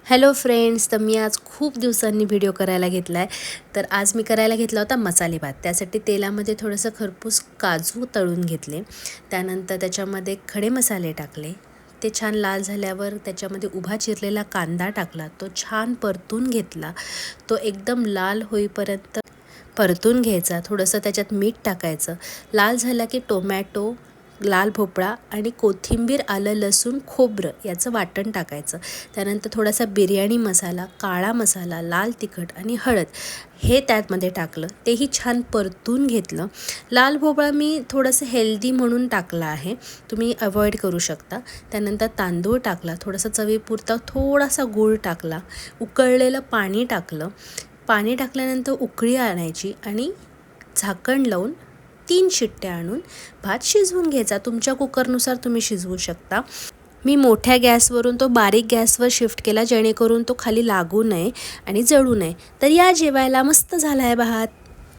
Hello friends, तर मी आज खूप दिवसांनी व्हिडिओ करायला घेतला आहे. तर आज मी करायला घेतला होता मसाले भात. त्यासाठी तेलामध्ये थोडंसं खरपूस काजू तळून घेतले. त्यानंतर त्याच्यामध्ये खडे मसाले टाकले. ते छान लाल झाल्यावर त्याच्यामध्ये उभा चिरलेला कांदा टाकला. तो छान परतून घेतला. तो एकदम लाल होईपर्यंत परतून घ्यायचा. थोडंसं त्याच्यात मीठ टाकायचं. लाल झाला की टोमॅटो, लाल भोपळा आणि कोथिंबीर, आलं, लसूण, खोबरं याचं वाटण टाकायचं. त्यानंतर थोडासा बिर्याणी मसाला, काळा मसाला, लाल तिखट आणि हळद हे त्यामध्ये टाकलं. तेही छान परतून घेतलं. लाल भोपळा मी थोडंसं हेल्दी म्हणून टाकला आहे, तुम्ही अवॉइड करू शकता. त्यानंतर तांदूळ टाकला, थोडासा चवीपुरता थोडासा गूळ टाकला, उकळलेलं पाणी टाकलं. पाणी टाकल्यानंतर उकळी आणायची आणि झाकण लावून 3 शिट्ट्या आणून भात शिजवून घ्यायचा. तुमच्या कुकरनुसार तुम्ही शिजवू शकता. मी मोठ्या गॅसवरून तो बारीक गॅसवर शिफ्ट केला, जेणेकरून तो खाली लागू नये आणि जळू नये. तर या जेवायला. मस्त झाला आहे भात.